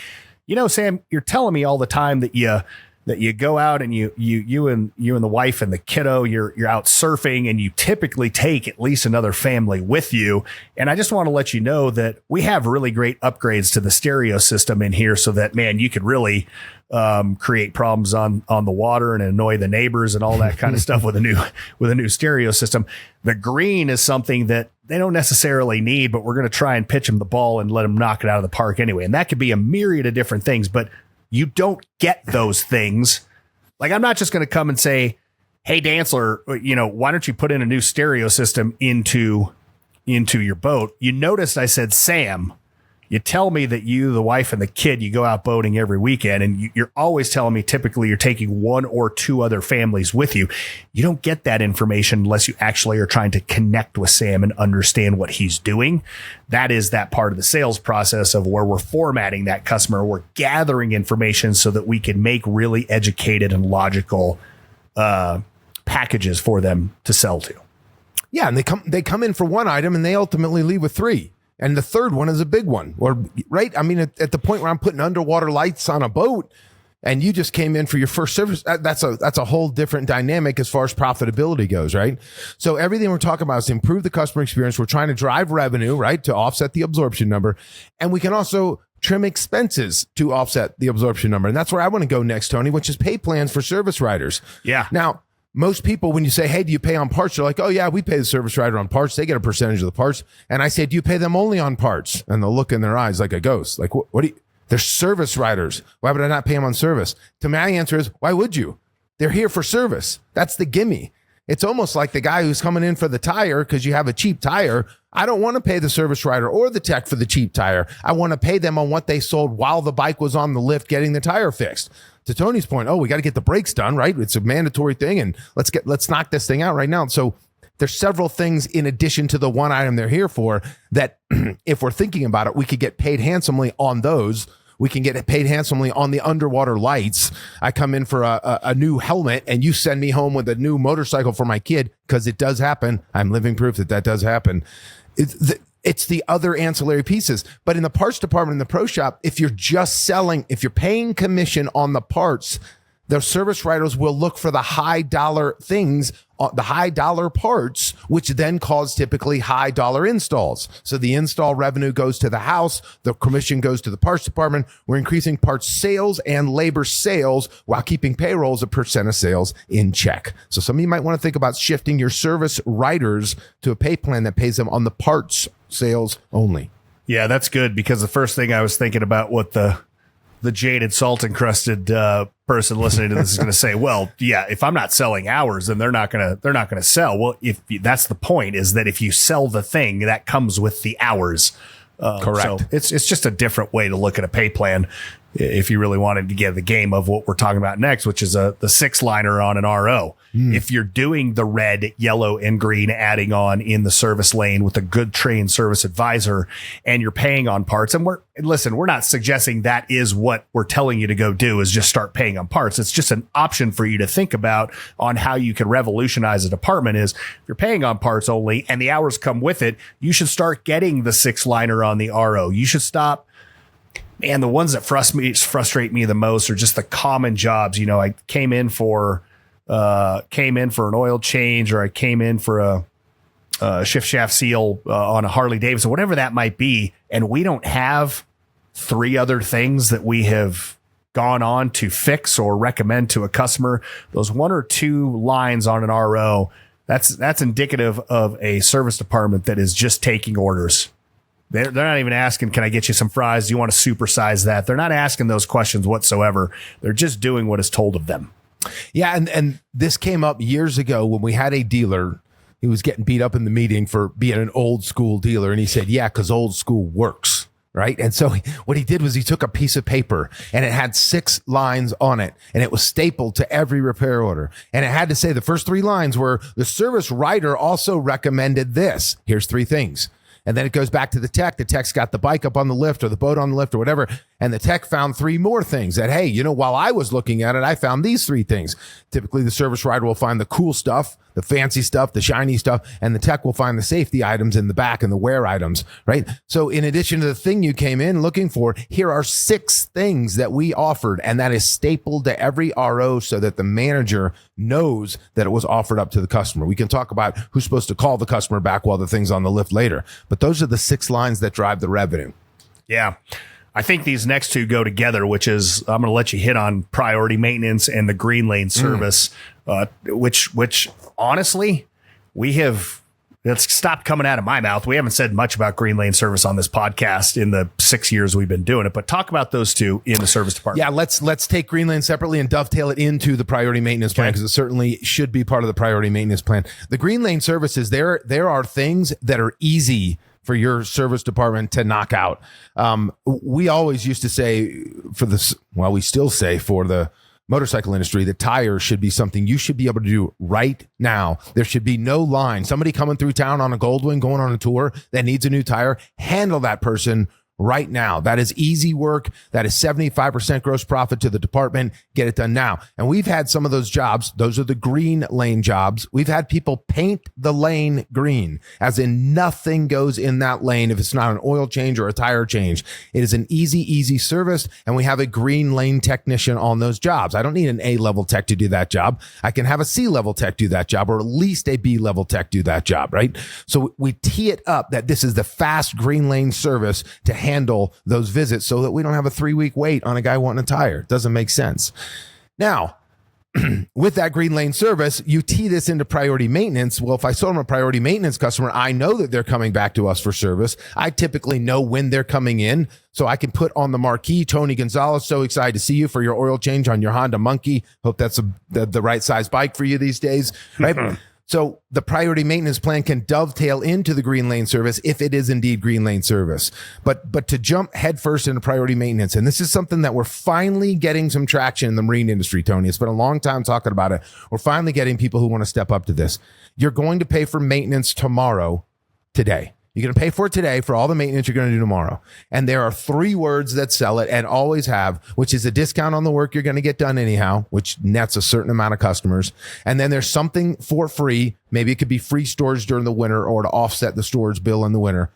Sam, you're telling me all the time that you go out and you and the wife and the kiddo, you're out surfing and you typically take at least another family with you. And I just want to let you know that we have really great upgrades to the stereo system in here so that, man, you could really create problems on the water and annoy the neighbors and all that kind of stuff with a new stereo system. The green is something that they don't necessarily need, but we're going to try and pitch them the ball and let them knock it out of the park anyway. And that could be a myriad of different things, but you don't get those things. Like, I'm not just going to come and say, hey, Dantzler, why don't you put in a new stereo system into your boat? You noticed I said Sam. you tell me that you, the wife and the kid, you go out boating every weekend, and you're always telling me typically you're taking one or two other families with you. You don't get that information unless you actually are trying to connect with Sam and understand what he's doing. That is that part of the sales process of where we're formatting that customer. We're gathering information so that we can make really educated and logical packages for them to sell to. Yeah, and they come in for one item and they ultimately leave with three. And the third one is a big one, or right? I mean, at the point where I'm putting underwater lights on a boat and you just came in for your first service, that's a whole different dynamic as far as profitability goes, right? So everything we're talking about is to improve the customer experience. We're trying to drive revenue, right, to offset the absorption number. And we can also trim expenses to offset the absorption number. And that's where I want to go next, Tony, which is pay plans for service riders. Yeah. Now, most people, when you say, hey, do you pay on parts? They're like, oh, yeah, we pay the service rider on parts. They get a percentage of the parts. And I say, do you pay them only on parts? And they'll look in their eyes like a ghost. Like, what do you, they're service riders. Why would I not pay them on service? To my answer is, why would you? They're here for service. That's the gimme. It's almost like the guy who's coming in for the tire because you have a cheap tire. I don't want to pay the service rider or the tech for the cheap tire. I want to pay them on what they sold while the bike was on the lift getting the tire fixed. To Tony's point, we got to get the brakes done, right? It's a mandatory thing, and let's knock this thing out right now. So there's several things in addition to the one item they're here for that if we're thinking about it, we could get paid handsomely on those. We can get paid handsomely on the underwater lights. I come in for a new helmet and you send me home with a new motorcycle for my kid, because it does happen. I'm living proof that does happen. It's the other ancillary pieces. But in the parts department in the pro shop, if you're paying commission on the parts, the service writers will look for the high dollar things, the high dollar parts, which then cause typically high dollar installs. So the install revenue goes to the house, the commission goes to the parts department. We're increasing parts sales and labor sales while keeping payroll as a percent of sales in check. So some of you might want to think about shifting your service writers to a pay plan that pays them on the parts sales only. Yeah, that's good, because the first thing I was thinking about what the jaded salt encrusted person listening to this is going to say, well, yeah, if I'm not selling hours, then they're not going to sell. Well, if that's the point, is that if you sell the thing, that comes with the hours. Correct. So it's just a different way to look at a pay plan. If you really wanted to get the game of what we're talking about next, which is the 6-liner on an RO. If you're doing the red, yellow, and green adding on in the service lane with a good trained service advisor, and you're paying on parts, and we're not suggesting that is what we're telling you to go do, is just start paying on parts. It's just an option for you to think about on how you can revolutionize a department. Is if you're paying on parts only and the hours come with it, you should start getting the 6-liner on the RO. You should stop. And the ones that frustrate me the most are just the common jobs. You know, I came in for an oil change, or I came in for a shift shaft seal on a Harley-Davidson, whatever that might be. And we don't have 3 other things that we have gone on to fix or recommend to a customer. Those 1 or 2 lines on an RO, that's indicative of a service department that is just taking orders. They're not even asking, can I get you some fries? Do you want to supersize that? They're not asking those questions whatsoever. They're just doing what is told of them. Yeah, and this came up years ago when we had a dealer. He was getting beat up in the meeting for being an old school dealer. And he said, yeah, because old school works, right? And so what he did was he took a piece of paper and it had 6 lines on it. And it was stapled to every repair order. And it had to say the first 3 lines were, the service writer also recommended this. Here's 3 things. And then it goes back to the tech. The tech's got the bike up on the lift or the boat on the lift or whatever. And the tech found 3 more things that, hey, while I was looking at it, I found these 3 things. Typically, the service writer will find the cool stuff, the fancy stuff, the shiny stuff, and the tech will find the safety items in the back and the wear items, right? So in addition to the thing you came in looking for, here are 6 things that we offered, and that is stapled to every RO so that the manager knows that it was offered up to the customer. We can talk about who's supposed to call the customer back while the thing's on the lift later, but those are the 6 lines that drive the revenue. Yeah. I think these next 2 go together, which is, I'm going to let you hit on priority maintenance and the green lane service, which honestly, it's stopped coming out of my mouth. We haven't said much about green lane service on this podcast in the 6 years we've been doing it, but talk about those 2 in the service department. Yeah, let's take green lane separately and dovetail it into the priority maintenance plan, because it certainly should be part of the priority maintenance plan. The green lane services, there are things that are easy for your service department to knock out. We always used to say we still say for the motorcycle industry, the tires should be something you should be able to do right now. There should be no line. Somebody coming through town on a Goldwing, going on a tour that needs a new tire, handle that person right now. That is easy work. That is 75% gross profit to the department. Get it done now. And we've had some of those jobs. Those are the green lane jobs. We've had people paint the lane green, as in nothing goes in that lane if it's not an oil change or a tire change. It is an easy service. And we have a green lane technician on those jobs. I don't need an A-level tech to do that job. I can have a C-level tech do that job, or at least a B-level tech do that job, right? So we tee it up that this is the fast green lane service to handle those visits so that we don't have a 3-week wait on a guy wanting a tire. Doesn't make sense. Now, with that green lane service, you tee this into priority maintenance. Well, if I sold them a priority maintenance customer, I know that they're coming back to us for service. I typically know when they're coming in, so I can put on the marquee, Tony Gonzalez, so excited to see you for your oil change on your Honda Monkey. Hope that's the right size bike for you these days, right? So the priority maintenance plan can dovetail into the green lane service if it is indeed green lane service. But to jump headfirst into priority maintenance, and this is something that we're finally getting some traction in the marine industry, Tony. It's been a long time talking about it. We're finally getting people who want to step up to this. You're going to pay for maintenance today. You're going to pay for it today for all the maintenance you're going to do tomorrow. And there are 3 words that sell it and always have, which is a discount on the work you're going to get done anyhow, which nets a certain amount of customers. And then there's something for free. Maybe it could be free storage during the winter or to offset the storage bill in the winter.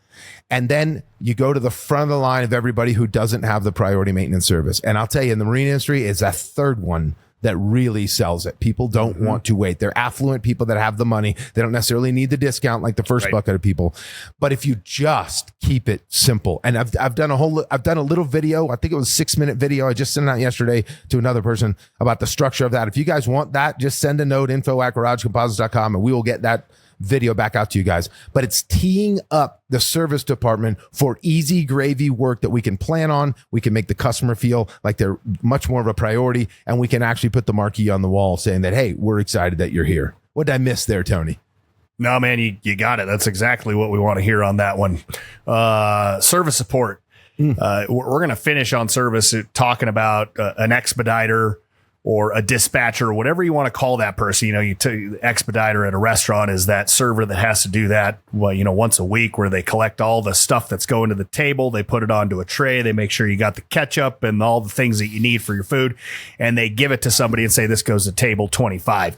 And then you go to the front of the line of everybody who doesn't have the priority maintenance service. And I'll tell you, in the marine industry, it's that third one that really sells it. People don't want to wait. They're affluent people that have the money. They don't necessarily need the discount like the first bucket of people. But if you just keep it simple, and I've done a little video. I think it was a 6-minute video. I just sent it out yesterday to another person about the structure of that. If you guys want that, just send a note, info@garagecomposites.com, and we will get that video back out to you guys. But it's teeing up the service department for easy gravy work that we can plan on. We can make the customer feel like they're much more of a priority, and we can actually put the marquee on the wall saying that, hey, we're excited that you're here. What did I miss there, Tony? No, man, you got it. That's exactly what we want to hear on that one. Service support. We're going to finish on service talking about an expediter or a dispatcher, whatever you want to call that person. The expediter at a restaurant is that server that has to do that, once a week, where they collect all the stuff that's going to the table. They put it onto a tray. They make sure you got the ketchup and all the things that you need for your food. And they give it to somebody and say, this goes to table 25.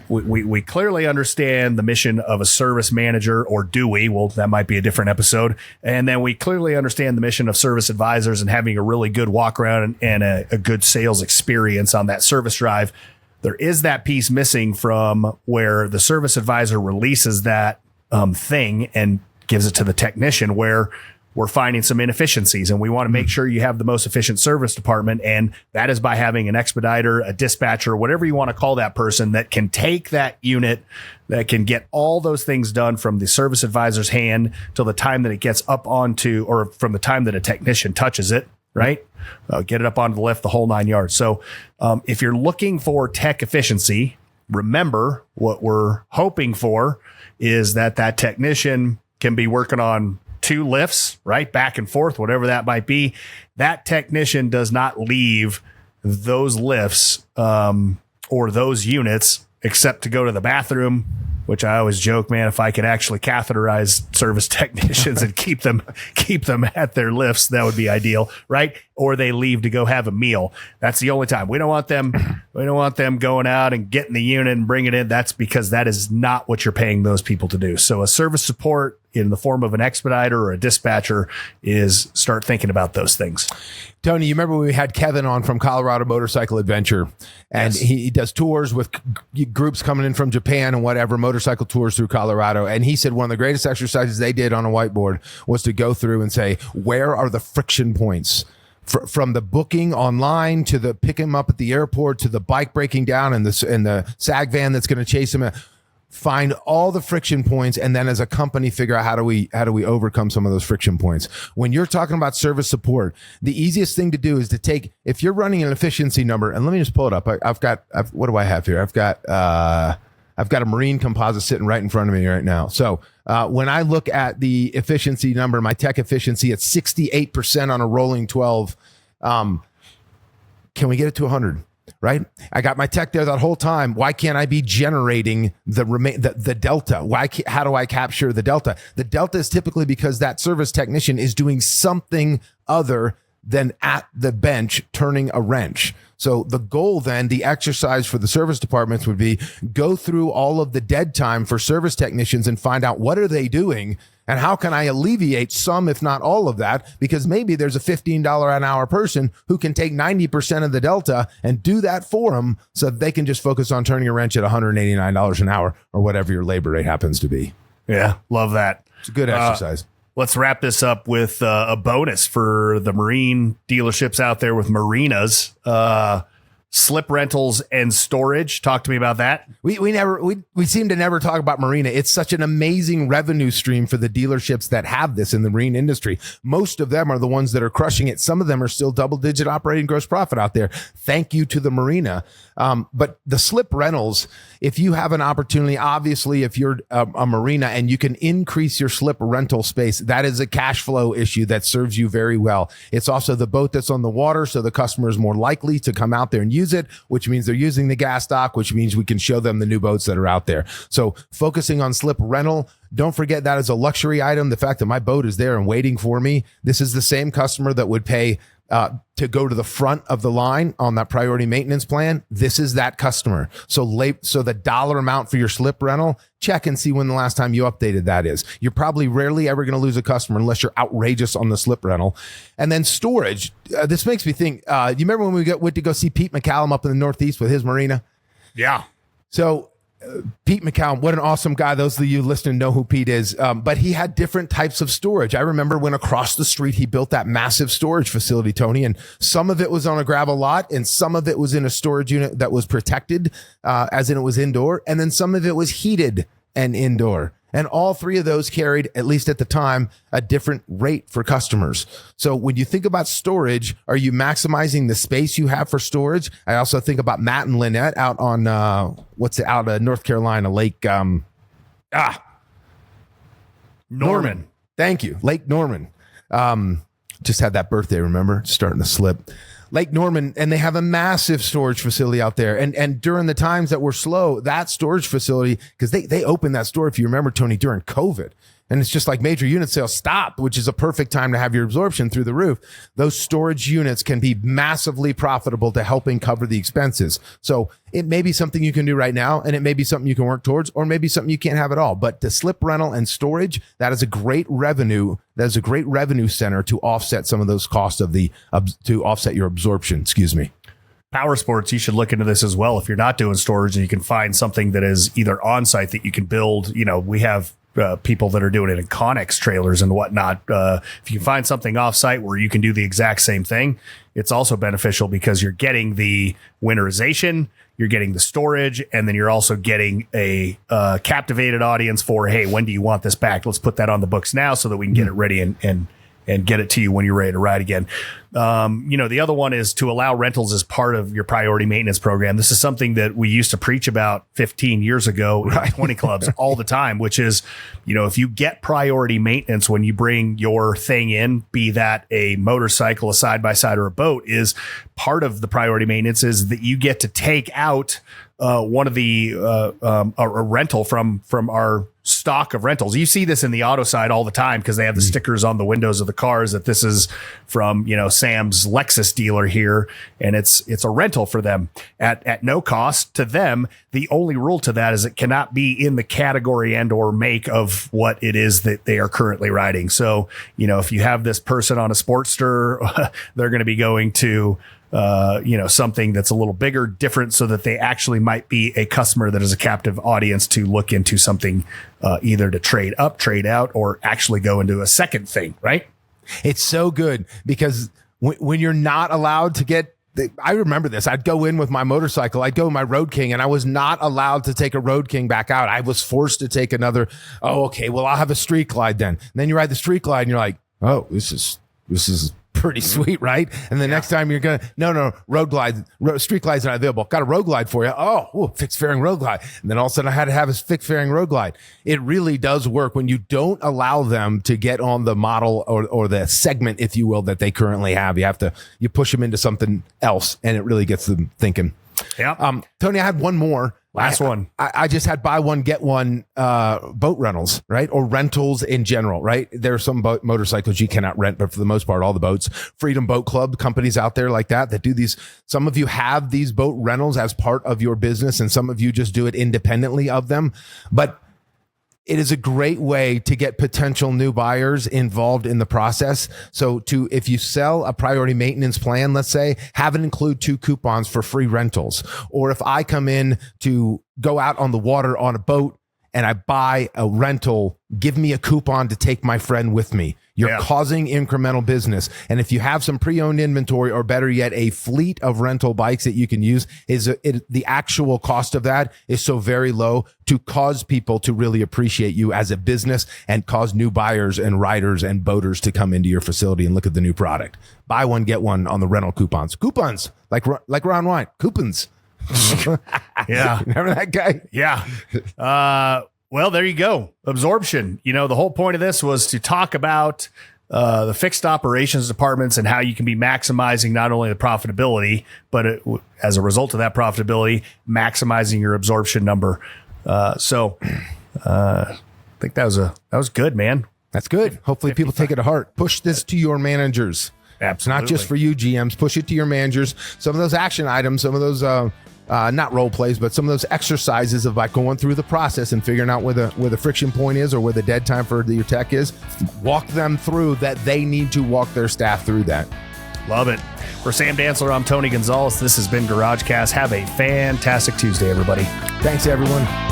We clearly understand the mission of a service manager, or do we? Well, that might be a different episode. And then we clearly understand the mission of service advisors and having a really good walk around and a good sales experience on that service drive. There is that piece missing from where the service advisor releases that thing and gives it to the technician, where we're finding some inefficiencies, and we want to make sure you have the most efficient service department. And that is by having an expediter, a dispatcher, whatever you want to call that person, that can take that unit, that can get all those things done from the service advisor's hand till the time that it gets up onto, or from the time that a technician touches it, right? Get it up onto the lift, the whole 9 yards. So if you're looking for tech efficiency, remember what we're hoping for is that technician can be working on 2 lifts, right? Back and forth, whatever that might be. That technician does not leave those lifts or those units except to go to the bathroom, which I always joke, man, if I could actually catheterize service technicians and keep them at their lifts, that would be ideal, right? Or they leave to go have a meal. That's the only time. We don't want them going out and getting the unit and bringing it in. That's because that is not what you're paying those people to do. So a service support in the form of an expediter or a dispatcher is start thinking about those things. Tony, you remember when we had Kevin on from Colorado Motorcycle Adventure, and he does tours with groups coming in from Japan and whatever, motorcycle tours through Colorado. And he said one of the greatest exercises they did on a whiteboard was to go through and say, where are the friction points? From the booking online to the pick him up at the airport to the bike breaking down and the sag van that's going to chase him. Find all the friction points, and then as a company figure out how do we overcome some of those friction points. When you're talking about service support, the easiest thing to do is to take, if you're running an efficiency number, and let me just pull it up. What do I have here? I've got a marine composite sitting right in front of me right now. So When I look at the efficiency number, my tech efficiency at 68% on a rolling 12, can we get it to 100? Right? I got my tech there that whole time. Why can't I be generating the delta? How do I capture the delta? The delta is typically because that service technician is doing something other than at the bench turning a wrench. So the goal then, the exercise for the service departments would be go through all of the dead time for service technicians and find out what are they doing and how can I alleviate some, if not all of that, because maybe there's a $15 an hour person who can take 90% of the delta and do that for them so that they can just focus on turning a wrench at $189 an hour or whatever your labor rate happens to be. Yeah, love that. It's a good exercise. Let's wrap this up with a bonus for the marine dealerships out there with marinas. Slip rentals and storage. Talk to me about that. We seem to never talk about marina. It's such an amazing revenue stream for the dealerships that have this in the marine industry. Most of them are the ones that are crushing it. Some of them are still double-digit operating gross profit out there. Thank you to the marina. But the slip rentals, if you have an opportunity, obviously, if you're a marina and you can increase your slip rental space, that is a cash flow issue that serves you very well. It's also the boat that's on the water, so the customer is more likely to come out there and use it, which means they're using the gas dock, which means we can show them the new boats that are out there. So focusing on slip rental, don't forget that is a luxury item. The fact that my boat is there and waiting for me, this is the same customer that would pay to go to the front of the line on that priority maintenance plan. This is that customer. So the dollar amount for your slip rental, check and see when the last time you updated that is. You're probably rarely ever going to lose a customer unless you're outrageous on the slip rental. And then storage. This makes me think, you remember when we went to go see Pete McCallum up in the Northeast with his marina? Yeah. So Pete McCallum, what an awesome guy. Those of you listening know who Pete is. But he had different types of storage. I remember when across the street, he built that massive storage facility, Tony, and some of it was on a gravel lot and some of it was in a storage unit that was protected, as in it was indoor. And then some of it was heated and indoor. And all three of those carried, at least at the time, a different rate for customers. So when you think about storage, are you maximizing the space you have for storage? I also think about Matt and Lynette out on, out of North Carolina, Lake, Norman. Thank you. Lake Norman. Just had that birthday, remember? Starting to slip. Lake Norman, and they have a massive storage facility out there. And during the times that were slow, that storage facility, because they opened that store, if you remember, Tony, during COVID. And it's just like major unit sales stopped, which is a perfect time to have your absorption through the roof. Those storage units can be massively profitable to helping cover the expenses. So it may be something you can do right now, and it may be something you can work towards, or maybe something you can't have at all. But the slip rental and storage, that is a great revenue. That is a great revenue center to offset some of those costs to offset your absorption. Excuse me. Power sports, you should look into this as well. If you're not doing storage and you can find something that is either on site that you can build, we have people that are doing it in Connex trailers and whatnot. If you find something off site where you can do the exact same thing, it's also beneficial because you're getting the winterization, you're getting the storage, and then you're also getting a captivated audience for, hey, when do you want this back? Let's put that on the books now so that we can get it ready and get it to you when you're ready to ride again. The other one is to allow rentals as part of your priority maintenance program. This is something that we used to preach about 15 years ago in 20 clubs all the time, which is, if you get priority maintenance when you bring your thing in, be that a motorcycle, a side-by-side, or a boat, is part of the priority maintenance is that you get to take out one of the a rental from our stock of rentals. You see this in the auto side all the time because they have the stickers on the windows of the cars that this is from, Sam's Lexus dealer here. And it's a rental for them at no cost to them. The only rule to that is it cannot be in the category and or make of what it is that they are currently riding. So, if you have this person on a Sportster, they're going to be going to something that's a little bigger, different, so that they actually might be a customer that is a captive audience to look into something, either to trade up, trade out, or actually go into a second thing, right? It's so good because when you're not allowed to get, I remember this. I'd go in with my motorcycle. I'd go with my Road King, and I was not allowed to take a Road King back out. I was forced to take another. Oh, okay. Well, I'll have a Street Glide then. And then you ride the Street Glide, and you're like, oh, this is pretty sweet, right? And the next time you're going to, no, street glide's not available. Got a road glide for you. Oh, fixed fairing road glide. And then all of a sudden I had to have a fixed fairing road glide. It really does work when you don't allow them to get on the model or the segment, if you will, that they currently have. You push them into something else, and it really gets them thinking. Yeah. Tony, I had one more. Last one. I just had buy one, get one boat rentals, right? Or rentals in general, right? There are some motorcycles you cannot rent, but for the most part, all the boats. Freedom Boat Club, companies out there like that do these. Some of you have these boat rentals as part of your business, and some of you just do it independently of them. But it is a great way to get potential new buyers involved in the process. So if you sell a priority maintenance plan, let's say, have it include 2 coupons for free rentals. Or if I come in to go out on the water on a boat and I buy a rental, give me a coupon to take my friend with me. You're causing incremental business. And if you have some pre-owned inventory, or better yet, a fleet of rental bikes that you can use, the actual cost of that is so very low to cause people to really appreciate you as a business and cause new buyers and riders and boaters to come into your facility and look at the new product. Buy one, get one on the rental coupons. Coupons, like Ron Wine. Coupons. Yeah. Remember that guy? Yeah. Well, there you go. Absorption. The whole point of this was to talk about the fixed operations departments and how you can be maximizing not only the profitability, but as a result of that profitability, maximizing your absorption number. So I think that was good, man. That's good. Hopefully people take it to heart. Push this to your managers. Absolutely. Not just for you GMs. Push it to your managers. Some of those action items, some of those not role plays, but some of those exercises of like going through the process and figuring out where the friction point is or where the dead time for your tech is. Walk them through that. They need to walk their staff through that. Love it. For Sam Dantzler, I'm Tony Gonzalez. This has been GarageCast. Have a fantastic Tuesday, everybody. Thanks, everyone.